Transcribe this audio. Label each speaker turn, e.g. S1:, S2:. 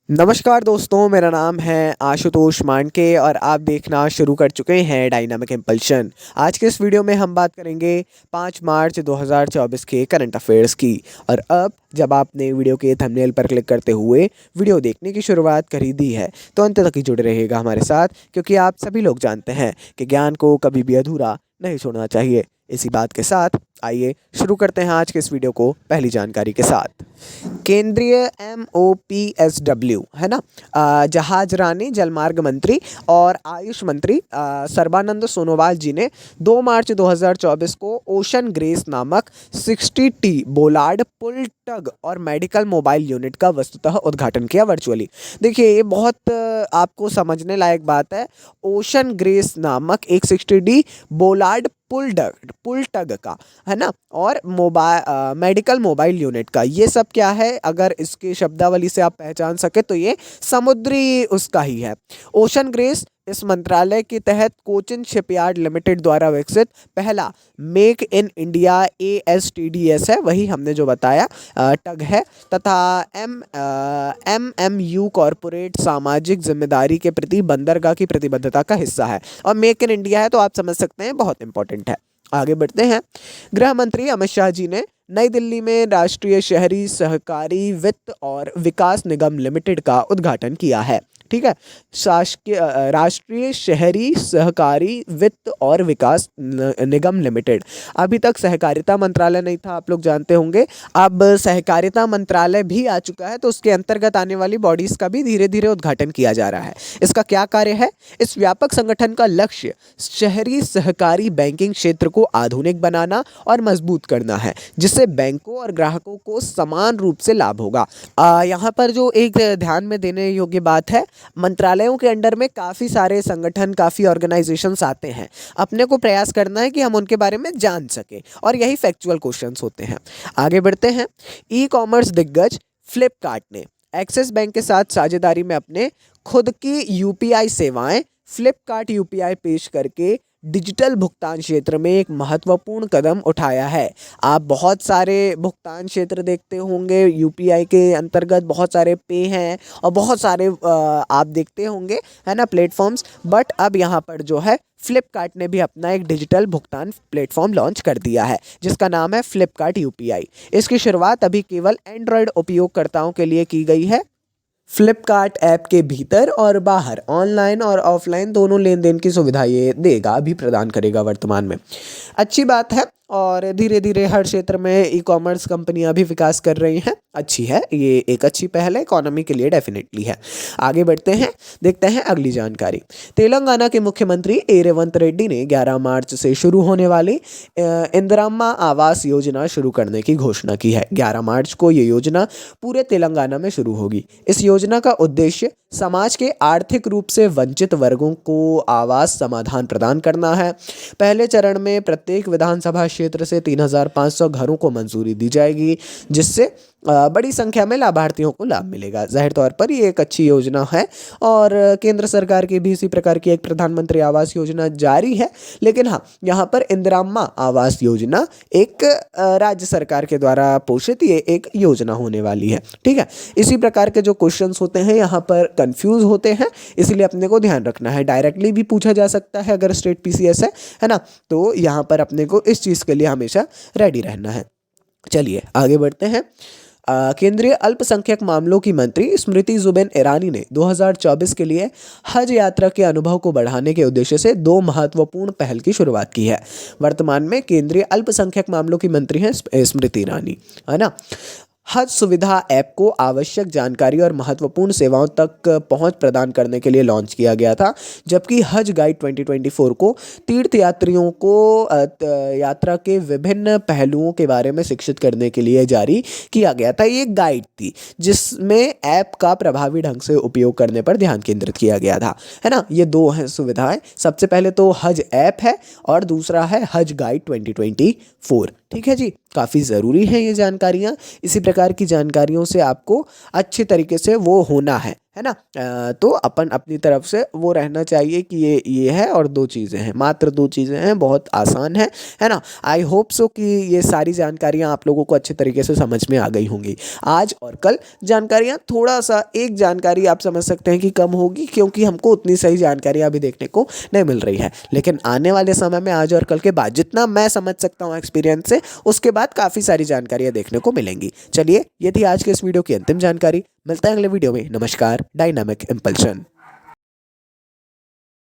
S1: नमस्कार दोस्तों, मेरा नाम है आशुतोष मांडके और आप देखना शुरू कर चुके हैं डायनामिक इम्पल्शन। आज के इस वीडियो में हम बात करेंगे 5 मार्च 2024 के करंट अफेयर्स की। और अब जब आपने वीडियो के थंबनेल पर क्लिक करते हुए वीडियो देखने की शुरुआत कर ही दी है तो अंत तक ही जुड़े रहिएगा हमारे साथ, क्योंकि आप सभी लोग जानते हैं कि ज्ञान को कभी भी अधूरा नहीं छोड़ना चाहिए। इसी बात के साथ आइए शुरू करते हैं आज के इस वीडियो को पहली जानकारी के साथ। केंद्रीय MOPSW है ना, जहाज रानी जलमार्ग मंत्री और आयुष मंत्री सर्बानंद सोनोवाल जी ने 2 मार्च 2024 को ओशन ग्रेस नामक 60T बोलार्ड पुल टग और मेडिकल मोबाइल यूनिट का वस्तुतः उद्घाटन किया वर्चुअली। देखिए, ये बहुत आपको समझने लायक बात है। ओशन ग्रेस नामक एक 60D बोलार्ड पुल टग का है ना, और मेडिकल मोबाइल यूनिट का। ये सब क्या है, अगर इसके शब्दावली से आप पहचान सके तो ये समुद्री उसका ही है। ओशन ग्रेस इस मंत्रालय के तहत कोचिन शिपयार्ड लिमिटेड द्वारा विकसित पहला मेक इन इंडिया ASTDS है, वही हमने जो बताया टग है, तथा MMU कॉरपोरेट सामाजिक जिम्मेदारी के प्रति बंदरगाह की प्रतिबद्धता का हिस्सा है। और मेक इन इंडिया है तो आप समझ सकते हैं बहुत इंपॉर्टेंट है। आगे बढ़ते हैं। गृह मंत्री अमित शाह जी ने नई दिल्ली में राष्ट्रीय शहरी सहकारी वित्त और विकास निगम लिमिटेड का उद्घाटन किया है। ठीक है, शासकीय राष्ट्रीय शहरी सहकारी वित्त और विकास निगम लिमिटेड। अभी तक सहकारिता मंत्रालय नहीं था, आप लोग जानते होंगे। अब सहकारिता मंत्रालय भी आ चुका है, तो उसके अंतर्गत आने वाली बॉडीज का भी धीरे धीरे उद्घाटन किया जा रहा है। इसका क्या कार्य है? इस व्यापक संगठन का लक्ष्य शहरी सहकारी बैंकिंग क्षेत्र को आधुनिक बनाना और मजबूत करना है, जिससे बैंकों और ग्राहकों को समान रूप से लाभ होगा। यहाँ पर जो एक ध्यान में देने योग्य बात है, मंत्रालयों के अंडर में काफ़ी सारे संगठन, काफ़ी ऑर्गेनाइजेशंस आते हैं। अपने को प्रयास करना है कि हम उनके बारे में जान सकें, और यही फैक्चुअल क्वेश्चंस होते हैं। आगे बढ़ते हैं। ई कॉमर्स दिग्गज फ्लिपकार्ट ने एक्सिस बैंक के साथ साझेदारी में अपने खुद की UPI सेवाएं फ्लिपकार्ट UPI पेश करके डिजिटल भुगतान क्षेत्र में एक महत्वपूर्ण कदम उठाया है। आप बहुत सारे भुगतान क्षेत्र देखते होंगे, UPI के अंतर्गत बहुत सारे पे हैं और बहुत सारे आप देखते होंगे, है ना, प्लेटफॉर्म्स। बट अब यहाँ पर जो है फ्लिपकार्ट ने भी अपना एक डिजिटल भुगतान प्लेटफॉर्म लॉन्च कर दिया है, जिसका नाम है फ्लिपकार्ट UPI। इसकी शुरुआत अभी केवल एंड्रॉयड उपयोगकर्ताओं के लिए की गई है। फ्लिपकार्ट ऐप के भीतर और बाहर ऑनलाइन और ऑफलाइन दोनों लेन देन की सुविधा ये देगा, अभी प्रदान करेगा वर्तमान में। अच्छी बात है, और धीरे धीरे हर क्षेत्र में ई कॉमर्स कंपनियां भी विकास कर रही हैं। अच्छी है, ये एक अच्छी पहल है, इकोनॉमी के लिए डेफिनेटली है। आगे बढ़ते हैं, देखते हैं अगली जानकारी। तेलंगाना के मुख्यमंत्री रेवंत रेड्डी ने 11 मार्च से शुरू होने वाली इंदिराम्मा आवास योजना शुरू करने की घोषणा की है। 11 मार्च को ये योजना पूरे तेलंगाना में शुरू होगी। इस योजना का उद्देश्य समाज के आर्थिक रूप से वंचित वर्गों को आवास समाधान प्रदान करना है। पहले चरण में प्रत्येक विधानसभा क्षेत्र से 3500 घरों को मंजूरी दी जाएगी, जिससे बड़ी संख्या में लाभार्थियों को लाभ मिलेगा। जाहिर तौर पर ये एक अच्छी योजना है, और केंद्र सरकार की भी इसी प्रकार की एक प्रधानमंत्री आवास योजना जारी है। लेकिन हाँ, यहाँ पर इंदिराम्मा आवास योजना एक राज्य सरकार के द्वारा पोषित ये एक योजना होने वाली है। ठीक है, इसी प्रकार के जो क्वेश्चंस होते हैं यहाँ पर कंफ्यूज होते हैं, इसलिए अपने को ध्यान रखना है। डायरेक्टली भी पूछा जा सकता है अगर स्टेट PCS है ना, तो यहाँ पर अपने को इस चीज़ के लिए हमेशा रेडी रहना है। चलिए आगे बढ़ते हैं। केंद्रीय अल्पसंख्यक मामलों की मंत्री स्मृति जुबिन ईरानी ने 2024 के लिए हज यात्रा के अनुभव को बढ़ाने के उद्देश्य से 2 महत्वपूर्ण पहल की शुरुआत की है। वर्तमान में केंद्रीय अल्पसंख्यक मामलों की मंत्री हैं स्मृति ईरानी, है ना। हज सुविधा ऐप को आवश्यक जानकारी और महत्वपूर्ण सेवाओं तक पहुंच प्रदान करने के लिए लॉन्च किया गया था, जबकि हज गाइड 2024 को तीर्थयात्रियों को यात्रा के विभिन्न पहलुओं के बारे में शिक्षित करने के लिए जारी किया गया था। ये एक गाइड थी जिसमें ऐप का प्रभावी ढंग से उपयोग करने पर ध्यान केंद्रित किया गया था, है ना। ये 2 हैं सुविधाएं। सबसे पहले तो हज ऐप है और दूसरा है हज गाइड 2024। ठीक है जी, काफ़ी ज़रूरी है ये जानकारियाँ। इसी प्रकार की जानकारियों से आपको अच्छे तरीके से वो होना है, है ना। तो अपन अपनी तरफ से वो रहना चाहिए कि ये है और दो चीज़ें हैं, मात्र दो चीज़ें हैं, बहुत आसान है ना। आई होप सो कि ये सारी जानकारियाँ आप लोगों को अच्छे तरीके से समझ में आ गई होंगी। आज और कल जानकारियाँ थोड़ा सा एक जानकारी आप समझ सकते हैं कि कम होगी, क्योंकि हमको उतनी सही जानकारियाँ अभी देखने को नहीं मिल रही है। लेकिन आने वाले समय में आज और कल के बाद जितना मैं समझ सकता हूँ एक्सपीरियंस से, उसके बाद काफ़ी सारी जानकारियाँ देखने को मिलेंगी। चलिए, ये थी आज के इस वीडियो की अंतिम जानकारी। मिलता है अगले वीडियो में। नमस्कार। Dynamic impulsion.